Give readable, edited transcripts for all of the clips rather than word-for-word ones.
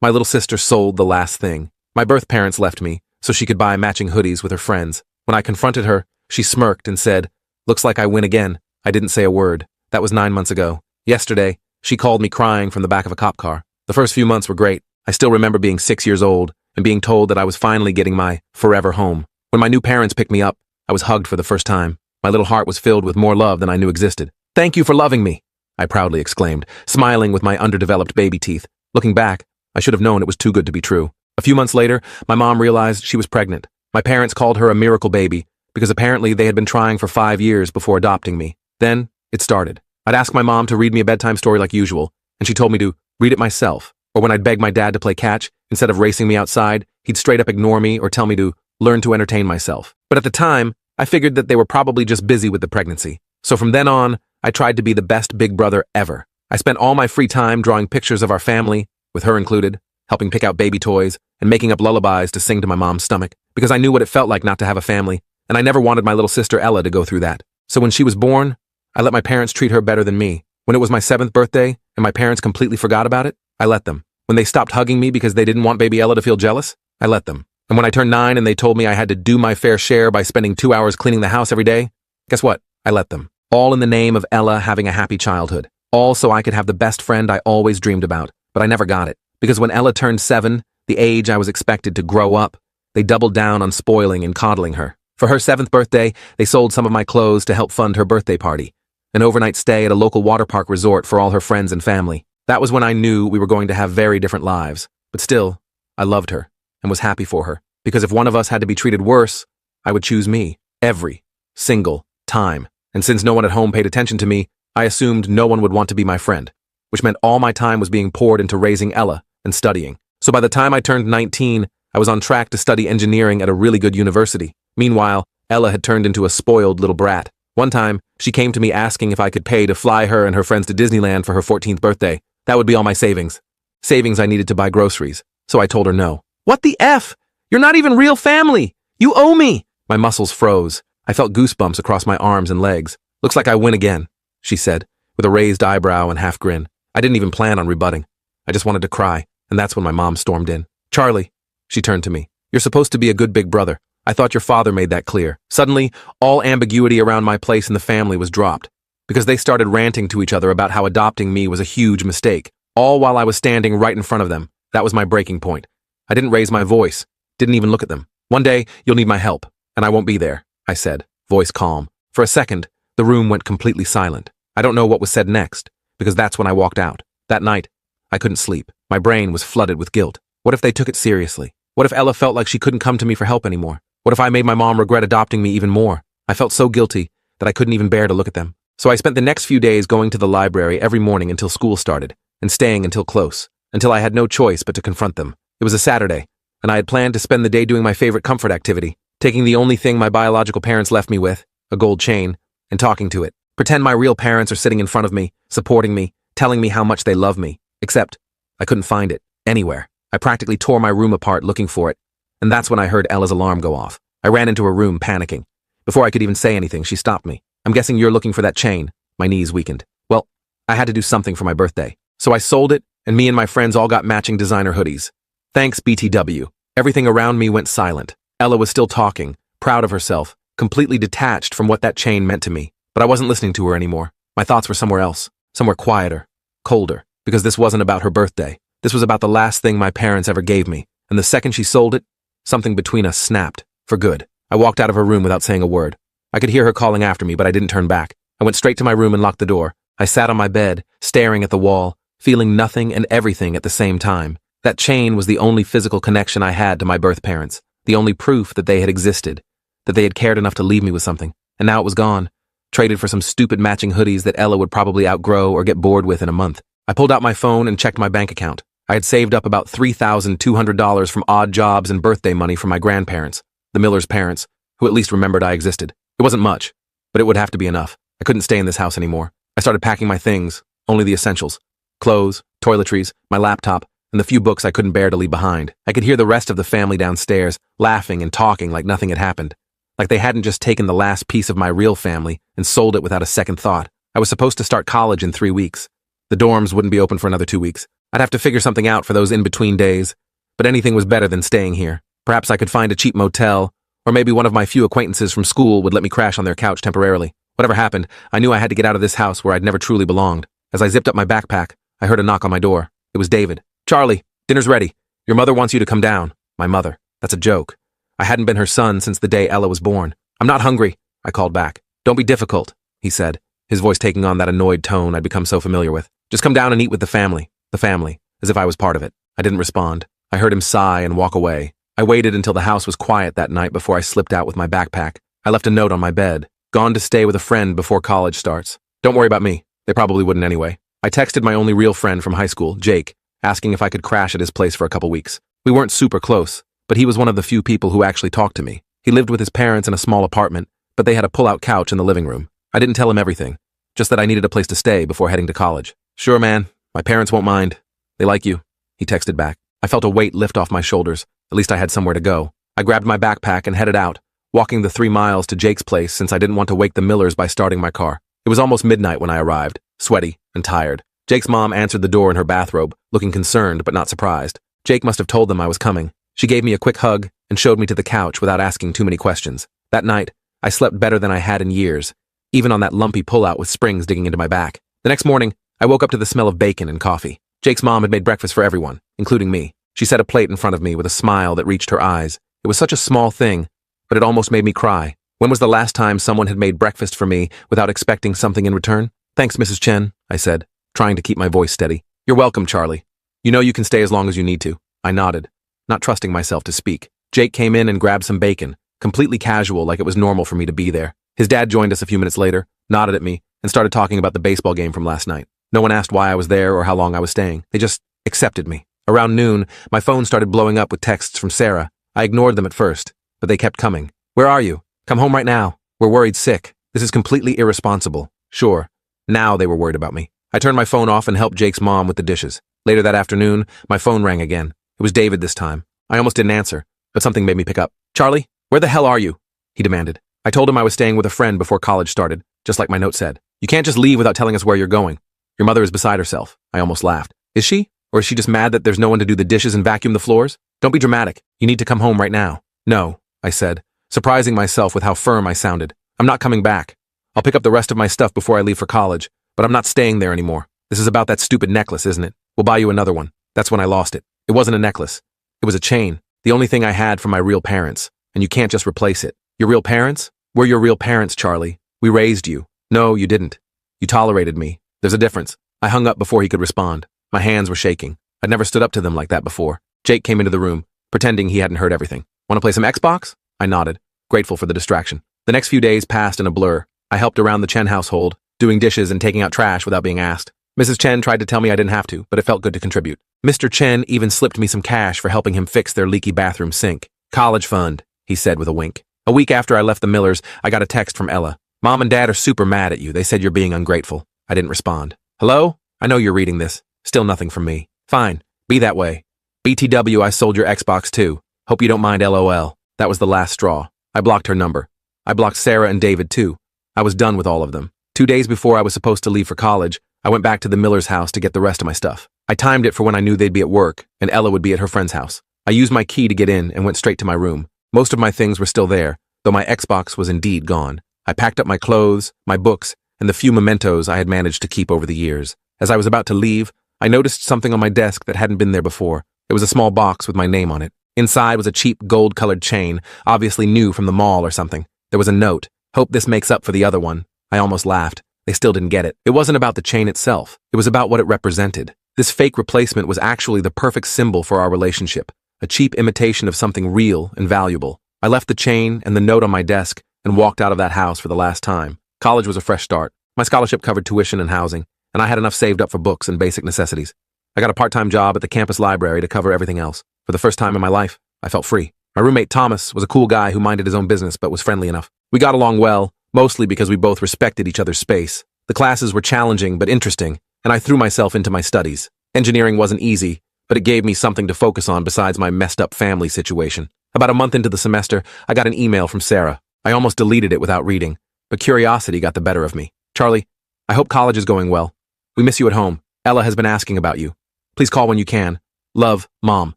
My little sister sold the last thing. My birth parents left me so she could buy matching hoodies with her friends. When I confronted her, she smirked and said, "Looks like I win again." I didn't say a word. That was 9 months ago. Yesterday, she called me crying from the back of a cop car. The first few months were great. I still remember being 6 years old and being told that I was finally getting my forever home. When my new parents picked me up, I was hugged for the first time. My little heart was filled with more love than I knew existed. "Thank you for loving me," I proudly exclaimed, smiling with my underdeveloped baby teeth. Looking back, I should have known it was too good to be true. A few months later, my mom realized she was pregnant. My parents called her a miracle baby because apparently they had been trying for 5 years before adopting me. Then, it started. I'd ask my mom to read me a bedtime story like usual, and she told me to read it myself. Or when I'd beg my dad to play catch, instead of racing me outside, he'd straight up ignore me or tell me to learn to entertain myself. But at the time, I figured that they were probably just busy with the pregnancy. So from then on, I tried to be the best big brother ever. I spent all my free time drawing pictures of our family, with her included, helping pick out baby toys, and making up lullabies to sing to my mom's stomach, because I knew what it felt like not to have a family, and I never wanted my little sister Ella to go through that. So when she was born, I let my parents treat her better than me. When it was my 7th birthday, and my parents completely forgot about it, I let them. When they stopped hugging me because they didn't want baby Ella to feel jealous, I let them. And when I turned 9 and they told me I had to do my fair share by spending 2 hours cleaning the house every day, guess what? I let them. All in the name of Ella having a happy childhood. All so I could have the best friend I always dreamed about, but I never got it. Because when Ella turned 7, the age I was expected to grow up, they doubled down on spoiling and coddling her. For her 7th birthday, they sold some of my clothes to help fund her birthday party. An overnight stay at a local water park resort for all her friends and family. That was when I knew we were going to have very different lives. But still, I loved her and was happy for her. Because if one of us had to be treated worse, I would choose me. Every single time. And since no one at home paid attention to me, I assumed no one would want to be my friend, which meant all my time was being poured into raising Ella and studying. So by the time I turned 19, I was on track to study engineering at a really good university. Meanwhile, Ella had turned into a spoiled little brat. One time, she came to me asking if I could pay to fly her and her friends to Disneyland for her 14th birthday. That would be all my savings. Savings I needed to buy groceries. So I told her no. "What the F? You're not even real family! You owe me!" My muscles froze. I felt goosebumps across my arms and legs. "Looks like I win again," she said, with a raised eyebrow and half grin. I didn't even plan on rebutting. I just wanted to cry, and that's when my mom stormed in. "Charlie," she turned to me, "you're supposed to be a good big brother. I thought your father made that clear." Suddenly, all ambiguity around my place in the family was dropped, because they started ranting to each other about how adopting me was a huge mistake, all while I was standing right in front of them. That was my breaking point. I didn't raise my voice, didn't even look at them. "One day, you'll need my help, and I won't be there," I said, voice calm. For a second, the room went completely silent. I don't know what was said next, because that's when I walked out. That night, I couldn't sleep. My brain was flooded with guilt. What if they took it seriously? What if Ella felt like she couldn't come to me for help anymore? What if I made my mom regret adopting me even more? I felt so guilty that I couldn't even bear to look at them. So I spent the next few days going to the library every morning until school started, and staying until close, until I had no choice but to confront them. It was a Saturday, and I had planned to spend the day doing my favorite comfort activity, taking the only thing my biological parents left me with, a gold chain, and talking to it. Pretend my real parents are sitting in front of me, supporting me, telling me how much they love me. Except, I couldn't find it, anywhere. I practically tore my room apart looking for it, and that's when I heard Ella's alarm go off. I ran into her room, panicking. Before I could even say anything, she stopped me. "I'm guessing you're looking for that chain." My knees weakened. Well, I had to do something for my birthday. So I sold it, and me and my friends all got matching designer hoodies. Thanks, BTW. Everything around me went silent. Ella was still talking, proud of herself, completely detached from what that chain meant to me. But I wasn't listening to her anymore. My thoughts were somewhere else, somewhere quieter, colder, because this wasn't about her birthday. This was about the last thing my parents ever gave me, and the second she sold it, something between us snapped, for good. I walked out of her room without saying a word. I could hear her calling after me, but I didn't turn back. I went straight to my room and locked the door. I sat on my bed, staring at the wall, feeling nothing and everything at the same time. That chain was the only physical connection I had to my birth parents, the only proof that they had existed, that they had cared enough to leave me with something. And now it was gone, traded for some stupid matching hoodies that Ella would probably outgrow or get bored with in a month. I pulled out my phone and checked my bank account. I had saved up about $3,200 from odd jobs and birthday money from my grandparents, the Miller's parents, who at least remembered I existed. It wasn't much, but it would have to be enough. I couldn't stay in this house anymore. I started packing my things, only the essentials. Clothes, toiletries, my laptop, and the few books I couldn't bear to leave behind. I could hear the rest of the family downstairs, laughing and talking like nothing had happened. Like they hadn't just taken the last piece of my real family and sold it without a second thought. I was supposed to start college in 3 weeks. The dorms wouldn't be open for another 2 weeks. I'd have to figure something out for those in-between days, but anything was better than staying here. Perhaps I could find a cheap motel, or maybe one of my few acquaintances from school would let me crash on their couch temporarily. Whatever happened, I knew I had to get out of this house where I'd never truly belonged. As I zipped up my backpack, I heard a knock on my door. It was David. "Charlie, dinner's ready. Your mother wants you to come down." My mother. That's a joke. I hadn't been her son since the day Ella was born. "I'm not hungry," I called back. "Don't be difficult," he said, his voice taking on that annoyed tone I'd become so familiar with. "Just come down and eat with the family." The family, as if I was part of it. I didn't respond. I heard him sigh and walk away. I waited until the house was quiet that night before I slipped out with my backpack. I left a note on my bed. "Gone to stay with a friend before college starts. Don't worry about me. They probably wouldn't anyway." I texted my only real friend from high school, Jake, asking if I could crash at his place for a couple weeks. We weren't super close, but he was one of the few people who actually talked to me. He lived with his parents in a small apartment, but they had a pull-out couch in the living room. I didn't tell him everything, just that I needed a place to stay before heading to college. "Sure, man. My parents won't mind. They like you," he texted back. I felt a weight lift off my shoulders. At least I had somewhere to go. I grabbed my backpack and headed out, walking the 3 miles to Jake's place since I didn't want to wake the Millers by starting my car. It was almost midnight when I arrived, sweaty and tired. Jake's mom answered the door in her bathrobe, looking concerned but not surprised. Jake must have told them I was coming. She gave me a quick hug and showed me to the couch without asking too many questions. That night, I slept better than I had in years, even on that lumpy pullout with springs digging into my back. The next morning, I woke up to the smell of bacon and coffee. Jake's mom had made breakfast for everyone, including me. She set a plate in front of me with a smile that reached her eyes. It was such a small thing, but it almost made me cry. When was the last time someone had made breakfast for me without expecting something in return? "Thanks, Mrs. Chen," I said, trying to keep my voice steady. "You're welcome, Charlie. You know you can stay as long as you need to." I nodded, not trusting myself to speak. Jake came in and grabbed some bacon, completely casual, like it was normal for me to be there. His dad joined us a few minutes later, nodded at me, and started talking about the baseball game from last night. No one asked why I was there or how long I was staying. They just accepted me. Around noon, my phone started blowing up with texts from Sarah. I ignored them at first, but they kept coming. "Where are you? Come home right now. We're worried sick. This is completely irresponsible." Sure. Now they were worried about me. I turned my phone off and helped Jake's mom with the dishes. Later that afternoon, my phone rang again. It was David this time. I almost didn't answer, but something made me pick up. "Charlie, where the hell are you?" he demanded. I told him I was staying with a friend before college started, just like my note said. "You can't just leave without telling us where you're going. Your mother is beside herself." I almost laughed. "Is she? Or is she just mad that there's no one to do the dishes and vacuum the floors? Don't be dramatic. You need to come home right now." "No," I said, surprising myself with how firm I sounded. "I'm not coming back. I'll pick up the rest of my stuff before I leave for college, but I'm not staying there anymore. This is about that stupid necklace, isn't it? We'll buy you another one." That's when I lost it. It wasn't a necklace. It was a chain, the only thing I had from my real parents, and you can't just replace it. "Your real parents? We're your real parents, Charlie. We raised you." "No, you didn't. You tolerated me. There's a difference." I hung up before he could respond. My hands were shaking. I'd never stood up to them like that before. Jake came into the room, pretending he hadn't heard everything. "Want to play some Xbox?" I nodded, grateful for the distraction. The next few days passed in a blur. I helped around the Chen household, doing dishes and taking out trash without being asked. Mrs. Chen tried to tell me I didn't have to, but it felt good to contribute. Mr. Chen even slipped me some cash for helping him fix their leaky bathroom sink. "College fund," he said with a wink. A week after I left the Millers, I got a text from Ella. "Mom and Dad are super mad at you. They said you're being ungrateful." I didn't respond. "Hello? I know you're reading this. Still nothing from me." "Fine. Be that way. BTW, I sold your Xbox too. Hope you don't mind, LOL. That was the last straw. I blocked her number. I blocked Sarah and David too. I was done with all of them. 2 days before I was supposed to leave for college, I went back to the Miller's house to get the rest of my stuff. I timed it for when I knew they'd be at work, and Ella would be at her friend's house. I used my key to get in and went straight to my room. Most of my things were still there, though my Xbox was indeed gone. I packed up my clothes, my books, and the few mementos I had managed to keep over the years. As I was about to leave, I noticed something on my desk that hadn't been there before. It was a small box with my name on it. Inside was a cheap gold-colored chain, obviously new from the mall or something. There was a note. "Hope this makes up for the other one." I almost laughed. They still didn't get it. It wasn't about the chain itself. It was about what it represented. This fake replacement was actually the perfect symbol for our relationship, a cheap imitation of something real and valuable. I left the chain and the note on my desk and walked out of that house for the last time. College was a fresh start. My scholarship covered tuition and housing, and I had enough saved up for books and basic necessities. I got a part-time job at the campus library to cover everything else. For the first time in my life, I felt free. My roommate Thomas was a cool guy who minded his own business but was friendly enough. We got along well, mostly because we both respected each other's space. The classes were challenging but interesting, and I threw myself into my studies. Engineering wasn't easy, but it gave me something to focus on besides my messed-up family situation. About a month into the semester, I got an email from Sarah. I almost deleted it without reading, but curiosity got the better of me. "Charlie, I hope college is going well. We miss you at home. Ella has been asking about you. Please call when you can. Love, Mom.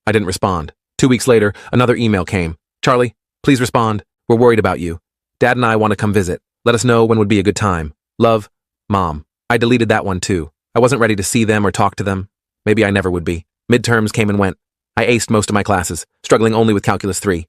I didn't respond. 2 weeks later, another email came. Charlie, please respond. We're worried about you. Dad and I want to come visit. Let us know when would be a good time. Love, Mom. I deleted that one too. I wasn't ready to see them or talk to them. Maybe I never would be. Midterms came and went. I aced most of my classes, struggling only with Calculus 3.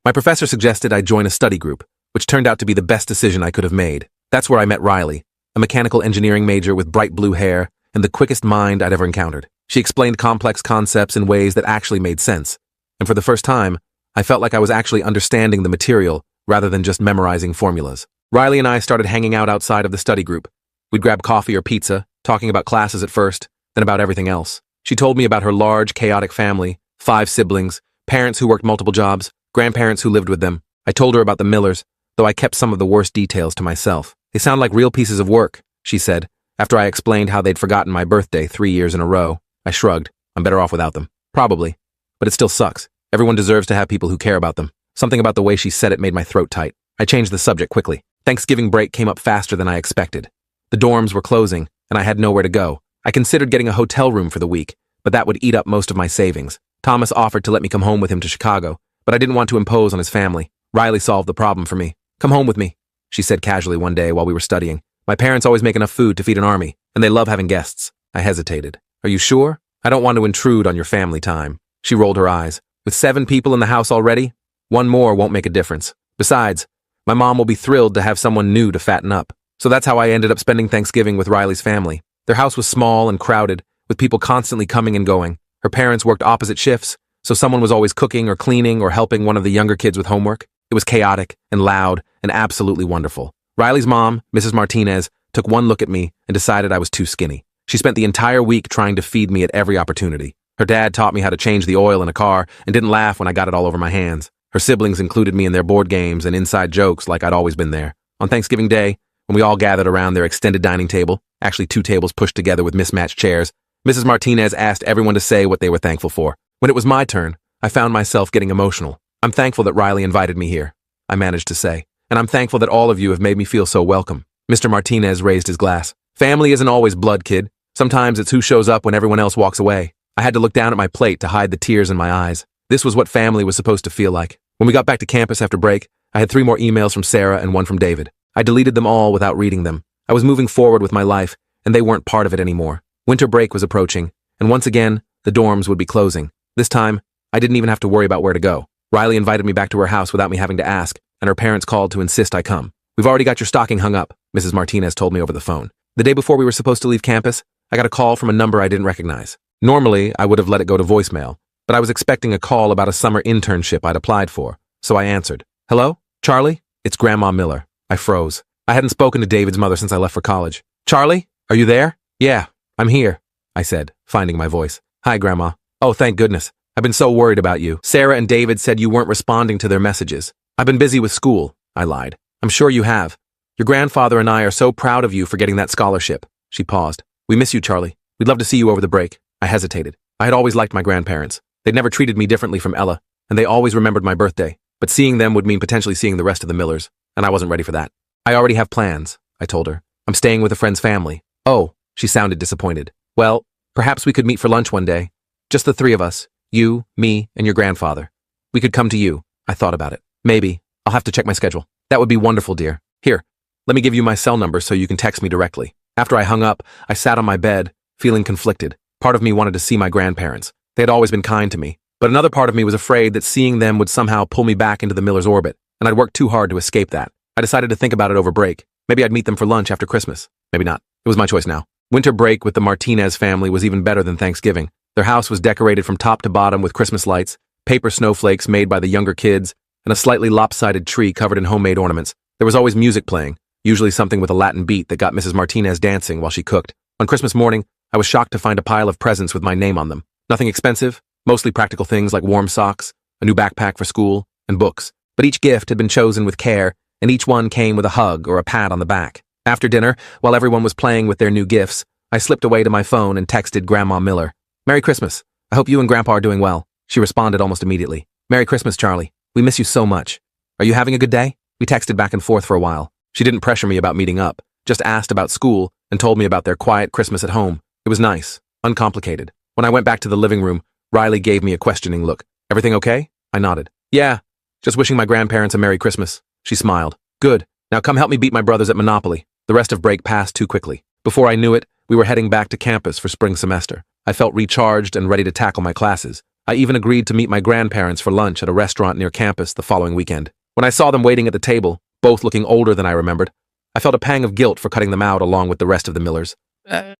My professor suggested I join a study group, which turned out to be the best decision I could have made. That's where I met Riley, a mechanical engineering major with bright blue hair and the quickest mind I'd ever encountered. She explained complex concepts in ways that actually made sense. And for the first time, I felt like I was actually understanding the material rather than just memorizing formulas. Riley and I started hanging out outside of the study group. We'd grab coffee or pizza, talking about classes at first, then about everything else. She told me about her large, chaotic family, 5 siblings, parents who worked multiple jobs, grandparents who lived with them. I told her about the Millers, though I kept some of the worst details to myself. They sound like real pieces of work, she said, after I explained how they'd forgotten my birthday 3 years in a row. I shrugged. I'm better off without them. Probably. But it still sucks. Everyone deserves to have people who care about them. Something about the way she said it made my throat tight. I changed the subject quickly. Thanksgiving break came up faster than I expected. The dorms were closing, and I had nowhere to go. I considered getting a hotel room for the week, but that would eat up most of my savings. Thomas offered to let me come home with him to Chicago, but I didn't want to impose on his family. Riley solved the problem for me. Come home with me, she said casually one day while we were studying. My parents always make enough food to feed an army, and they love having guests. I hesitated. Are you sure? I don't want to intrude on your family time. She rolled her eyes. With 7 people in the house already, 1 more won't make a difference. Besides, my mom will be thrilled to have someone new to fatten up. So that's how I ended up spending Thanksgiving with Riley's family. Their house was small and crowded, with people constantly coming and going. Her parents worked opposite shifts, so someone was always cooking or cleaning or helping one of the younger kids with homework. It was chaotic and loud and absolutely wonderful. Riley's mom, Mrs. Martinez, took one look at me and decided I was too skinny. She spent the entire week trying to feed me at every opportunity. Her dad taught me how to change the oil in a car and didn't laugh when I got it all over my hands. Her siblings included me in their board games and inside jokes like I'd always been there. On Thanksgiving Day, when we all gathered around their extended dining table, actually 2 tables pushed together with mismatched chairs, Mrs. Martinez asked everyone to say what they were thankful for. When it was my turn, I found myself getting emotional. I'm thankful that Riley invited me here, I managed to say, and I'm thankful that all of you have made me feel so welcome. Mr. Martinez raised his glass. Family isn't always blood, kid. Sometimes it's who shows up when everyone else walks away. I had to look down at my plate to hide the tears in my eyes. This was what family was supposed to feel like. When we got back to campus after break, I had 3 more emails from Sarah and 1 from David. I deleted them all without reading them. I was moving forward with my life, and they weren't part of it anymore. Winter break was approaching, and once again, the dorms would be closing. This time, I didn't even have to worry about where to go. Riley invited me back to her house without me having to ask, and her parents called to insist I come. We've already got your stocking hung up, Mrs. Martinez told me over the phone. The day before we were supposed to leave campus, I got a call from a number I didn't recognize. Normally, I would have let it go to voicemail, but I was expecting a call about a summer internship I'd applied for, so I answered. Hello? Charlie? It's Grandma Miller. I froze. I hadn't spoken to David's mother since I left for college. Charlie? Are you there? Yeah, I'm here, I said, finding my voice. Hi, Grandma. Oh, thank goodness. I've been so worried about you. Sarah and David said you weren't responding to their messages. I've been busy with school, I lied. I'm sure you have. Your grandfather and I are so proud of you for getting that scholarship. She paused. We miss you, Charlie. We'd love to see you over the break. I hesitated. I had always liked my grandparents. They'd never treated me differently from Ella, and they always remembered my birthday. But seeing them would mean potentially seeing the rest of the Millers, and I wasn't ready for that. I already have plans, I told her. I'm staying with a friend's family. Oh, she sounded disappointed. Well, perhaps we could meet for lunch one day. Just the 3 of us. You, me, and your grandfather. We could come to you. I thought about it. Maybe. I'll have to check my schedule. That would be wonderful, dear. Here, let me give you my cell number so you can text me directly. After I hung up, I sat on my bed, feeling conflicted. Part of me wanted to see my grandparents. They had always been kind to me. But another part of me was afraid that seeing them would somehow pull me back into the Millers' orbit, and I'd worked too hard to escape that. I decided to think about it over break. Maybe I'd meet them for lunch after Christmas. Maybe not. It was my choice now. Winter break with the Martinez family was even better than Thanksgiving. Their house was decorated from top to bottom with Christmas lights, paper snowflakes made by the younger kids, and a slightly lopsided tree covered in homemade ornaments. There was always music playing, usually something with a Latin beat that got Mrs. Martinez dancing while she cooked. On Christmas morning, I was shocked to find a pile of presents with my name on them. Nothing expensive, mostly practical things like warm socks, a new backpack for school, and books. But each gift had been chosen with care, and each one came with a hug or a pat on the back. After dinner, while everyone was playing with their new gifts, I slipped away to my phone and texted Grandma Miller. Merry Christmas. I hope you and Grandpa are doing well. She responded almost immediately. Merry Christmas, Charlie. We miss you so much. Are you having a good day? We texted back and forth for a while. She didn't pressure me about meeting up, just asked about school and told me about their quiet Christmas at home. It was nice, uncomplicated. When I went back to the living room, Riley gave me a questioning look. Everything okay? I nodded. Yeah, just wishing my grandparents a Merry Christmas. She smiled. Good. Now come help me beat my brothers at Monopoly. The rest of break passed too quickly. Before I knew it, we were heading back to campus for spring semester. I felt recharged and ready to tackle my classes. I even agreed to meet my grandparents for lunch at a restaurant near campus the following weekend. When I saw them waiting at the table, both looking older than I remembered, I felt a pang of guilt for cutting them out along with the rest of the Millers.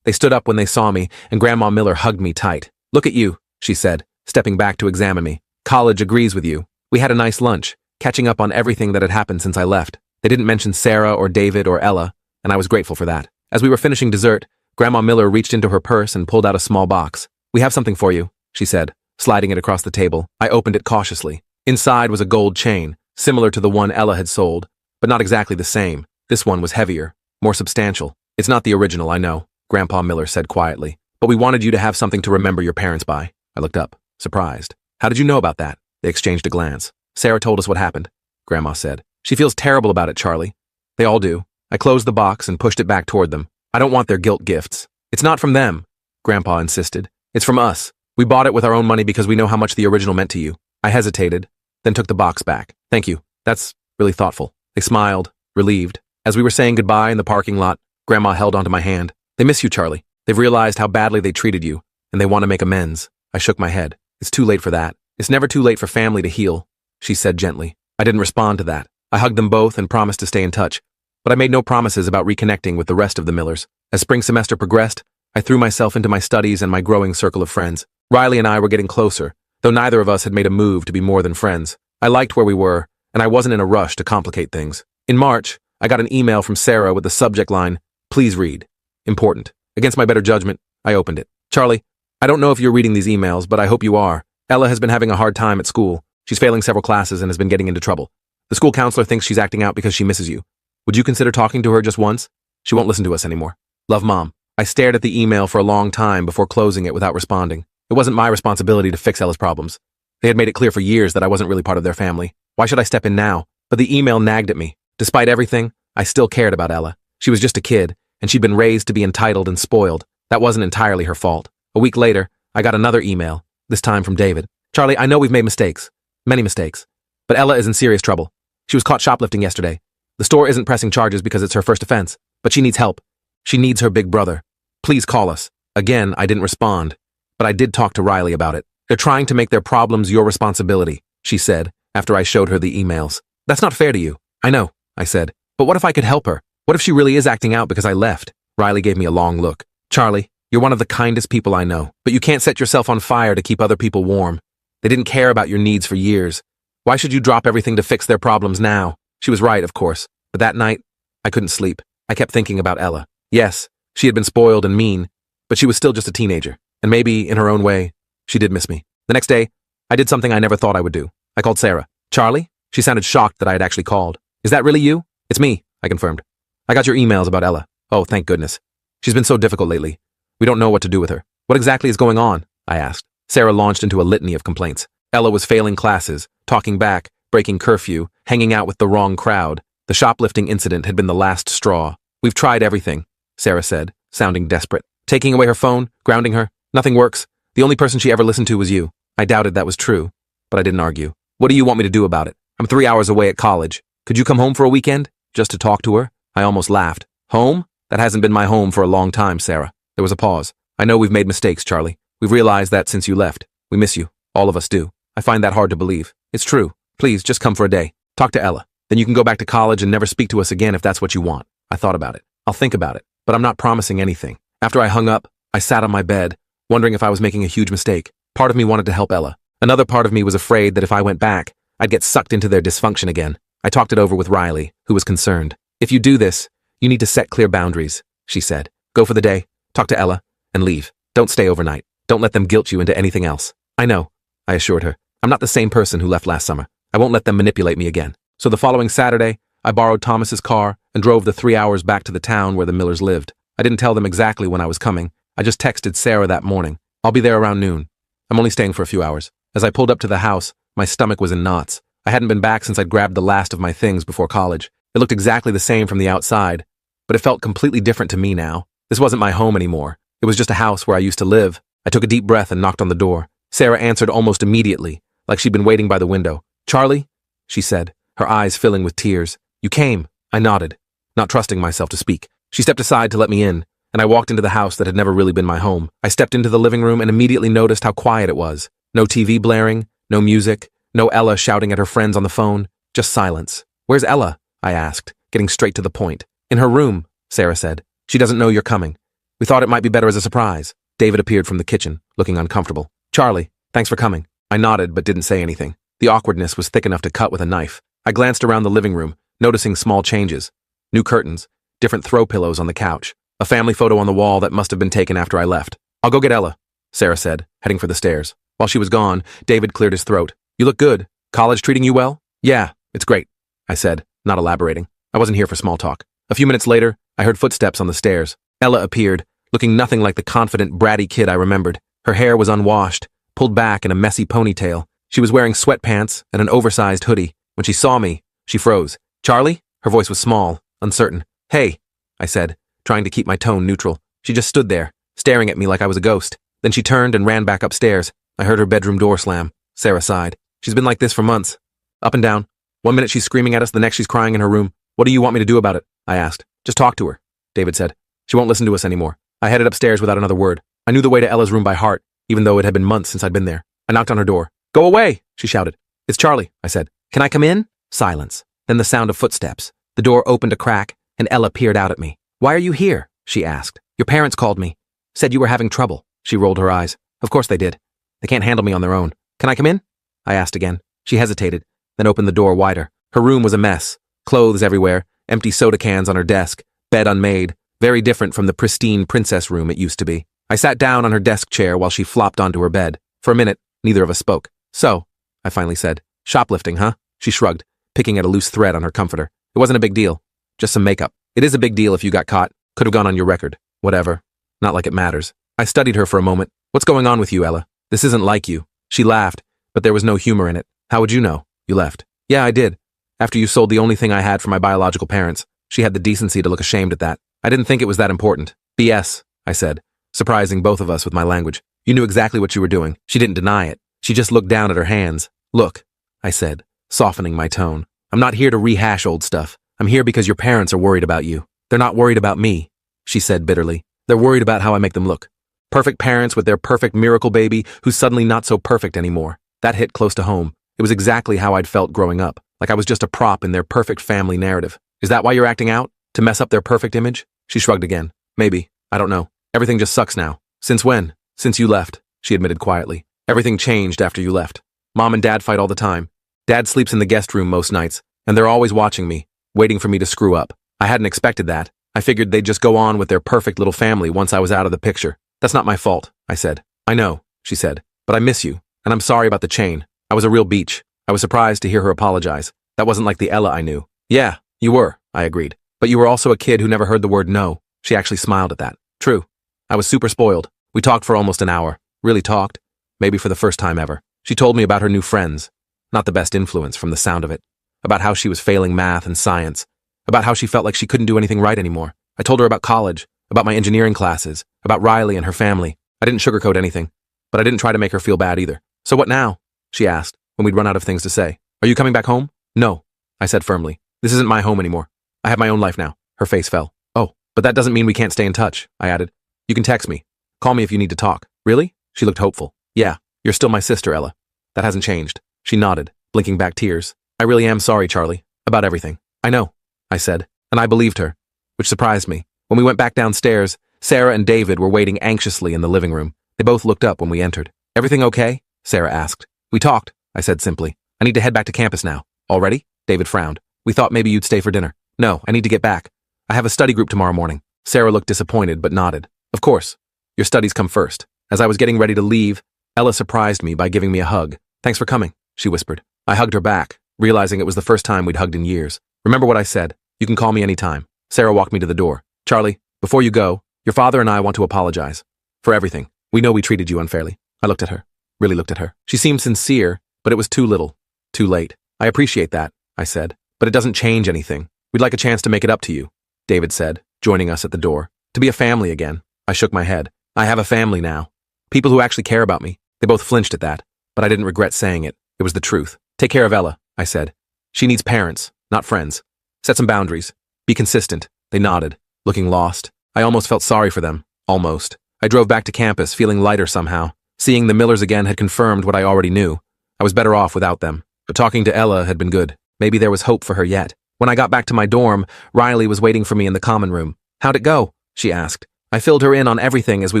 They stood up when they saw me, and Grandma Miller hugged me tight. Look at you, she said, stepping back to examine me. College agrees with you. We had a nice lunch, catching up on everything that had happened since I left. They didn't mention Sarah or David or Ella, and I was grateful for that. As we were finishing dessert, Grandma Miller reached into her purse and pulled out a small box. We have something for you, she said, sliding it across the table. I opened it cautiously. Inside was a gold chain, similar to the one Ella had sold, but not exactly the same. This one was heavier, more substantial. It's not the original, I know, Grandpa Miller said quietly, but we wanted you to have something to remember your parents by. I looked up, surprised. How did you know about that? They exchanged a glance. Sarah told us what happened, Grandma said. She feels terrible about it, Charlie. They all do. I closed the box and pushed it back toward them. I don't want their guilt gifts. It's not from them, Grandpa insisted. It's from us. We bought it with our own money because we know how much the original meant to you. I hesitated, then took the box back. Thank you. That's really thoughtful. They smiled, relieved. As we were saying goodbye in the parking lot, Grandma held onto my hand. They miss you, Charlie. They've realized how badly they treated you, and they want to make amends. I shook my head. It's too late for that. It's never too late for family to heal, she said gently. I didn't respond to that. I hugged them both and promised to stay in touch, but I made no promises about reconnecting with the rest of the Millers. As spring semester progressed, I threw myself into my studies and my growing circle of friends. Riley and I were getting closer, though neither of us had made a move to be more than friends. I liked where we were, and I wasn't in a rush to complicate things. In March, I got an email from Sarah with the subject line, "Please read. Important." Against my better judgment, I opened it. Charlie, I don't know if you're reading these emails, but I hope you are. Ella has been having a hard time at school. She's failing several classes and has been getting into trouble. The school counselor thinks she's acting out because she misses you. Would you consider talking to her just once? She won't listen to us anymore. Love, Mom. I stared at the email for a long time before closing it without responding. It wasn't my responsibility to fix Ella's problems. They had made it clear for years that I wasn't really part of their family. Why should I step in now? But the email nagged at me. Despite everything, I still cared about Ella. She was just a kid, and she'd been raised to be entitled and spoiled. That wasn't entirely her fault. A week later, I got another email, this time from David. Charlie, I know we've made mistakes. Many mistakes. But Ella is in serious trouble. She was caught shoplifting yesterday. The store isn't pressing charges because it's her first offense, but she needs help. She needs her big brother. Please call us. Again, I didn't respond, but I did talk to Riley about it. They're trying to make their problems your responsibility, she said, after I showed her the emails. That's not fair to you. I know, I said. But what if I could help her? What if she really is acting out because I left? Riley gave me a long look. Charlie, you're one of the kindest people I know, but you can't set yourself on fire to keep other people warm. They didn't care about your needs for years. Why should you drop everything to fix their problems now? She was right, of course, but that night, I couldn't sleep. I kept thinking about Ella. Yes, she had been spoiled and mean, but she was still just a teenager, and maybe, in her own way, she did miss me. The next day, I did something I never thought I would do. I called Sarah. Charlie? She sounded shocked that I had actually called. Is that really you? It's me, I confirmed. I got your emails about Ella. Oh, thank goodness. She's been so difficult lately. We don't know what to do with her. What exactly is going on? I asked. Sarah launched into a litany of complaints. Ella was failing classes, talking back, breaking curfew, hanging out with the wrong crowd. The shoplifting incident had been the last straw. We've tried everything, Sarah said, sounding desperate. Taking away her phone, grounding her. Nothing works. The only person she ever listened to was you. I doubted that was true, but I didn't argue. What do you want me to do about it? I'm 3 hours away at college. Could you come home for a weekend? Just to talk to her? I almost laughed. Home? That hasn't been my home for a long time, Sarah. There was a pause. I know we've made mistakes, Charlie. We've realized that since you left. We miss you. All of us do. I find that hard to believe. It's true. Please, just come for a day. Talk to Ella. Then you can go back to college and never speak to us again if that's what you want. I thought about it. I'll think about it, but I'm not promising anything. After I hung up, I sat on my bed, wondering if I was making a huge mistake. Part of me wanted to help Ella. Another part of me was afraid that if I went back, I'd get sucked into their dysfunction again. I talked it over with Riley, who was concerned. If you do this, you need to set clear boundaries, she said. Go for the day, talk to Ella, and leave. Don't stay overnight. Don't let them guilt you into anything else. I know, I assured her. I'm not the same person who left last summer. I won't let them manipulate me again. So the following Saturday, I borrowed Thomas's car and drove the 3 hours back to the town where the Millers lived. I didn't tell them exactly when I was coming. I just texted Sarah that morning. I'll be there around noon. I'm only staying for a few hours. As I pulled up to the house, my stomach was in knots. I hadn't been back since I'd grabbed the last of my things before college. It looked exactly the same from the outside, but it felt completely different to me now. This wasn't my home anymore. It was just a house where I used to live, I took a deep breath and knocked on the door. Sarah answered almost immediately, like she'd been waiting by the window. "Charlie?" she said, her eyes filling with tears. "You came." I nodded, not trusting myself to speak. She stepped aside to let me in, and I walked into the house that had never really been my home. I stepped into the living room and immediately noticed how quiet it was. No TV blaring, no music, no Ella shouting at her friends on the phone, just silence. "Where's Ella?" I asked, getting straight to the point. "In her room," Sarah said. "She doesn't know you're coming. We thought it might be better as a surprise." David appeared from the kitchen, looking uncomfortable. "Charlie, thanks for coming." I nodded but didn't say anything. The awkwardness was thick enough to cut with a knife. I glanced around the living room, noticing small changes. New curtains, different throw pillows on the couch, a family photo on the wall that must have been taken after I left. "I'll go get Ella," Sarah said, heading for the stairs. While she was gone, David cleared his throat. "You look good. College treating you well?" "Yeah, it's great," I said, not elaborating. I wasn't here for small talk. A few minutes later, I heard footsteps on the stairs. Ella appeared, looking nothing like the confident, bratty kid I remembered. Her hair was unwashed, pulled back in a messy ponytail. She was wearing sweatpants and an oversized hoodie. When she saw me, she froze. "Charlie?" Her voice was small, uncertain. "Hey," I said, trying to keep my tone neutral. She just stood there, staring at me like I was a ghost. Then she turned and ran back upstairs. I heard her bedroom door slam. Sarah sighed. "She's been like this for months. Up and down. One minute she's screaming at us, the next she's crying in her room. What do you want me to do about it?" I asked. "Just talk to her," David said. "She won't listen to us anymore." I headed upstairs without another word. I knew the way to Ella's room by heart, even though it had been months since I'd been there. I knocked on her door. "Go away," she shouted. "It's Charlie," I said. "Can I come in?" Silence. Then the sound of footsteps. The door opened a crack, and Ella peered out at me. "Why are you here?" she asked. "Your parents called me. Said you were having trouble." She rolled her eyes. "Of course they did. They can't handle me on their own. Can I come in?" I asked again. She hesitated, then opened the door wider. Her room was a mess. Clothes everywhere, empty soda cans on her desk, bed unmade, very different from the pristine princess room it used to be. I sat down on her desk chair while she flopped onto her bed. For a minute, neither of us spoke. "So," I finally said, "shoplifting, huh?" She shrugged, picking at a loose thread on her comforter. "It wasn't a big deal. Just some makeup. It is a big deal if you got caught. Could have gone on your record. Whatever. Not like it matters." I studied her for a moment. "What's going on with you, Ella? This isn't like you." She laughed, but there was no humor in it. "How would you know? You left." "Yeah, I did. After you sold the only thing I had for my biological parents." She had the decency to look ashamed at that. "I didn't think it was that important." "BS," I said, surprising both of us with my language. "You knew exactly what you were doing." She didn't deny it. She just looked down at her hands. "Look," I said, softening my tone. "I'm not here to rehash old stuff. I'm here because your parents are worried about you. They're not worried about me," she said bitterly. "They're worried about how I make them look. Perfect parents with their perfect miracle baby who's suddenly not so perfect anymore." That hit close to home. It was exactly how I'd felt growing up, like I was just a prop in their perfect family narrative. "Is that why you're acting out? To mess up their perfect image?" She shrugged again. "Maybe. I don't know. Everything just sucks now." "Since when?" "Since you left," she admitted quietly. "Everything changed after you left. Mom and Dad fight all the time. Dad sleeps in the guest room most nights, and they're always watching me, waiting for me to screw up. I hadn't expected that. I figured they'd just go on with their perfect little family once I was out of the picture. That's not my fault," I said. "I know," she said, "but I miss you, and I'm sorry about the chain. I was a real beach." I was surprised to hear her apologize. That wasn't like the Ella I knew. "Yeah, you were," I agreed. "But you were also a kid who never heard the word no." She actually smiled at that. "True. I was super spoiled. We talked for almost an hour. Really talked. Maybe for the first time ever. She told me about her new friends. Not the best influence from the sound of it. About how she was failing math and science. About how she felt like she couldn't do anything right anymore. I told her about college, about my engineering classes, about Riley and her family. I didn't sugarcoat anything, but I didn't try to make her feel bad either. "So what now?" she asked, when we'd run out of things to say. "Are you coming back home?" "No," I said firmly. "This isn't my home anymore. I have my own life now." Her face fell. "Oh, but that doesn't mean we can't stay in touch," I added. "You can text me. Call me if you need to talk." "Really?" She looked hopeful. "Yeah, you're still my sister, Ella. That hasn't changed." She nodded, blinking back tears. "I really am sorry, Charlie, about everything." "I know," I said, and I believed her, which surprised me. When we went back downstairs, Sarah and David were waiting anxiously in the living room. They both looked up when we entered. "Everything okay?" Sarah asked. "We talked," I said simply. "I need to head back to campus now." "Already?" David frowned. "We thought maybe you'd stay for dinner." "No, I need to get back. I have a study group tomorrow morning." Sarah looked disappointed but nodded. "Of course. Your studies come first." As I was getting ready to leave, Ella surprised me by giving me a hug. "Thanks for coming," she whispered. I hugged her back, realizing it was the first time we'd hugged in years. "Remember what I said. You can call me anytime." Sarah walked me to the door. "Charlie, before you go, your father and I want to apologize. For everything. We know we treated you unfairly." I looked at her. Really looked at her. She seemed sincere, but it was too little. Too late. "I appreciate that," I said, "but it doesn't change anything. We'd like a chance to make it up to you," David said, joining us at the door. "To be a family again." I shook my head. "I have a family now. People who actually care about me. They both flinched at that, but I didn't regret saying it. It was the truth. Take care of Ella, I said. She needs parents, not friends. Set some boundaries. Be consistent. They nodded, looking lost. I almost felt sorry for them. Almost. I drove back to campus, feeling lighter somehow. Seeing the Millers again had confirmed what I already knew. I was better off without them. But talking to Ella had been good. Maybe there was hope for her yet. When I got back to my dorm, Riley was waiting for me in the common room. How'd it go? She asked. I filled her in on everything as we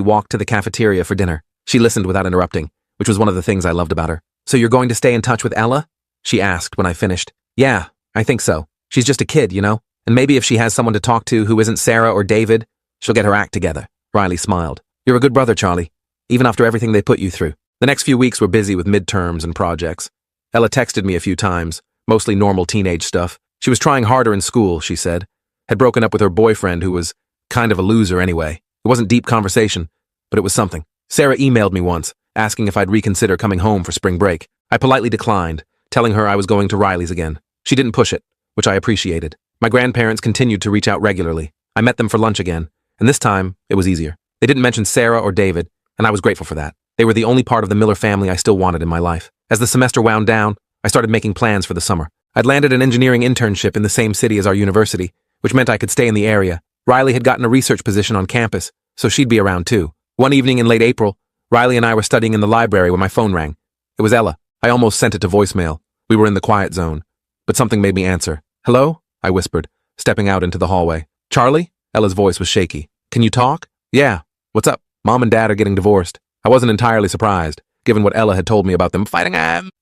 walked to the cafeteria for dinner. She listened without interrupting, which was one of the things I loved about her. So you're going to stay in touch with Ella? She asked when I finished. Yeah, I think so. She's just a kid, you know? And maybe if she has someone to talk to who isn't Sarah or David, she'll get her act together. Riley smiled. You're a good brother, Charlie, even after everything they put you through. The next few weeks were busy with midterms and projects. Ella texted me a few times, mostly normal teenage stuff. She was trying harder in school, she said. Had broken up with her boyfriend who was kind of a loser anyway. It wasn't deep conversation, but it was something. Sarah emailed me once, asking if I'd reconsider coming home for spring break. I politely declined, telling her I was going to Riley's again. She didn't push it, which I appreciated. My grandparents continued to reach out regularly. I met them for lunch again, and this time, it was easier. They didn't mention Sarah or David, and I was grateful for that. They were the only part of the Miller family I still wanted in my life. As the semester wound down, I started making plans for the summer. I'd landed an engineering internship in the same city as our university, which meant I could stay in the area. Riley had gotten a research position on campus, so she'd be around too. One evening in late April, Riley and I were studying in the library when my phone rang. It was Ella. I almost sent it to voicemail. We were in the quiet zone. But something made me answer. Hello? I whispered, stepping out into the hallway. Charlie? Ella's voice was shaky. Can you talk? Yeah. What's up? Mom and Dad are getting divorced. I wasn't entirely surprised, given what Ella had told me about them fighting,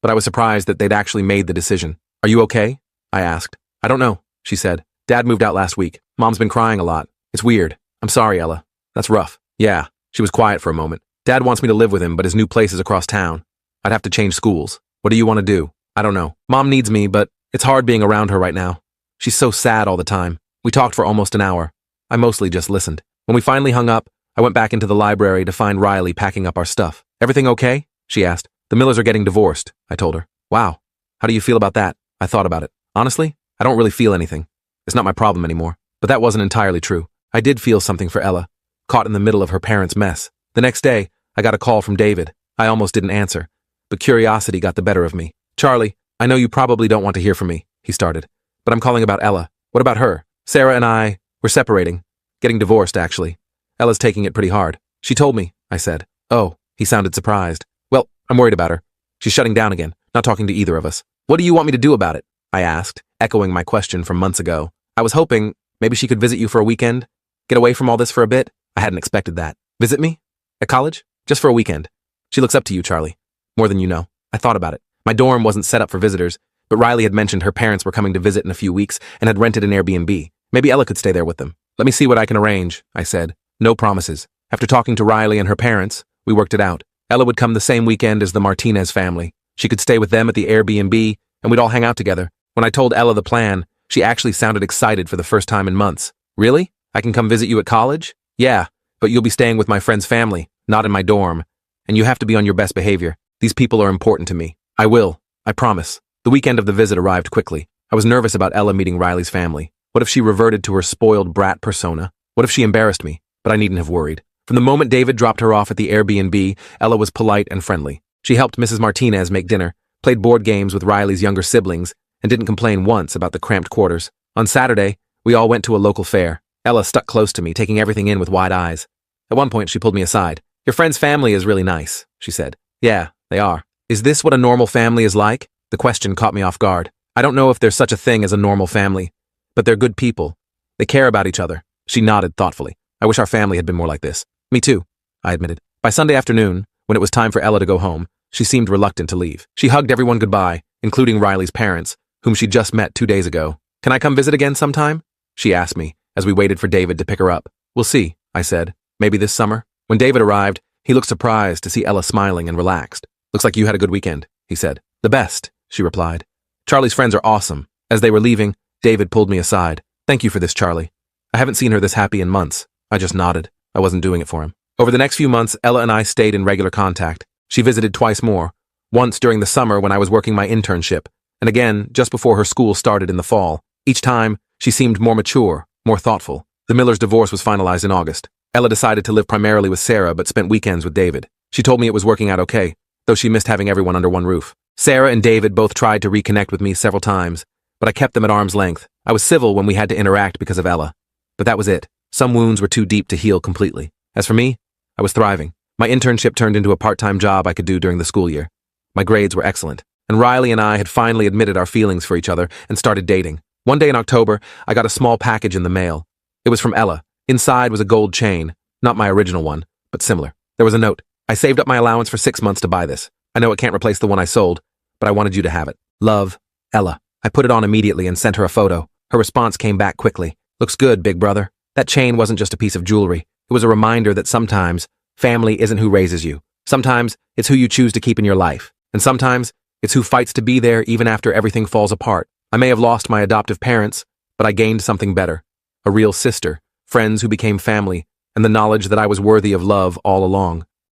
but I was surprised that they'd actually made the decision. Are you okay? I asked. I don't know, she said. Dad moved out last week. Mom's been crying a lot. It's weird. I'm sorry, Ella. That's rough. Yeah. She was quiet for a moment. Dad wants me to live with him, but his new place is across town. I'd have to change schools. What do you want to do? I don't know. Mom needs me, but it's hard being around her right now. She's so sad all the time. We talked for almost an hour. I mostly just listened. When we finally hung up, I went back into the library to find Riley packing up our stuff. Everything okay? She asked. The Millers are getting divorced, I told her. Wow. How do you feel about that? I thought about it. Honestly, I don't really feel anything. It's not my problem anymore. But that wasn't entirely true. I did feel something for Ella, caught in the middle of her parents' mess. The next day, I got a call from David. I almost didn't answer, but curiosity got the better of me. Charlie, I know you probably don't want to hear from me, he started, but I'm calling about Ella. What about her? Sarah and I, we're separating. Getting divorced, actually. Ella's taking it pretty hard. She told me, I said. Oh, he sounded surprised. Well, I'm worried about her. She's shutting down again, not talking to either of us. What do you want me to do about it? I asked, echoing my question from months ago. I was hoping maybe she could visit you for a weekend, get away from all this for a bit. I hadn't expected that. Visit me? At college? Just for a weekend. She looks up to you, Charlie. More than you know. I thought about it. My dorm wasn't set up for visitors, but Riley had mentioned her parents were coming to visit in a few weeks and had rented an Airbnb. Maybe Ella could stay there with them. Let me see what I can arrange, I said. No promises. After talking to Riley and her parents, we worked it out. Ella would come the same weekend as the Martinez family. She could stay with them at the Airbnb, and we'd all hang out together. When I told Ella the plan, she actually sounded excited for the first time in months. Really? I can come visit you at college? Yeah, but you'll be staying with my friend's family, not in my dorm. And you have to be on your best behavior. These people are important to me. I will. I promise. The weekend of the visit arrived quickly. I was nervous about Ella meeting Riley's family. What if she reverted to her spoiled brat persona? What if she embarrassed me? But I needn't have worried. From the moment David dropped her off at the Airbnb, Ella was polite and friendly. She helped Mrs. Martinez make dinner, played board games with Riley's younger siblings, and didn't complain once about the cramped quarters. On Saturday, we all went to a local fair. Ella stuck close to me, taking everything in with wide eyes. At one point, she pulled me aside. Your friend's family is really nice, she said. Yeah, they are. Is this what a normal family is like? The question caught me off guard. I don't know if there's such a thing as a normal family, but they're good people. They care about each other. She nodded thoughtfully. I wish our family had been more like this. Me too, I admitted. By Sunday afternoon, when it was time for Ella to go home, she seemed reluctant to leave. She hugged everyone goodbye, including Riley's parents, whom she'd just met 2 days ago. Can I come visit again sometime? She asked me, as we waited for David to pick her up. We'll see, I said. Maybe this summer? When David arrived, he looked surprised to see Ella smiling and relaxed. Looks like you had a good weekend, he said. The best, she replied. Charlie's friends are awesome. As they were leaving, David pulled me aside. Thank you for this, Charlie. I haven't seen her this happy in months. I just nodded. I wasn't doing it for him. Over the next few months, Ella and I stayed in regular contact. She visited twice more, once during the summer when I was working my internship, and again just before her school started in the fall. Each time, she seemed more mature, more thoughtful. The Millers' divorce was finalized in August. Ella decided to live primarily with Sarah but spent weekends with David. She told me it was working out okay, though she missed having everyone under one roof. Sarah and David both tried to reconnect with me several times, but I kept them at arm's length. I was civil when we had to interact because of Ella. But that was it. Some wounds were too deep to heal completely. As for me, I was thriving. My internship turned into a part-time job I could do during the school year. My grades were excellent, and Riley and I had finally admitted our feelings for each other and started dating. One day in October, I got a small package in the mail. It was from Ella. Inside was a gold chain, not my original one, but similar. There was a note. I saved up my allowance for 6 months to buy this. I know it can't replace the one I sold, but I wanted you to have it. Love, Ella. I put it on immediately and sent her a photo. Her response came back quickly. Looks good, big brother. That chain wasn't just a piece of jewelry. It was a reminder that sometimes family isn't who raises you. Sometimes it's who you choose to keep in your life. And sometimes it's who fights to be there even after everything falls apart. I may have lost my adoptive parents, but I gained something better. A real sister, friends who became family, and the knowledge that I was worthy of love all along.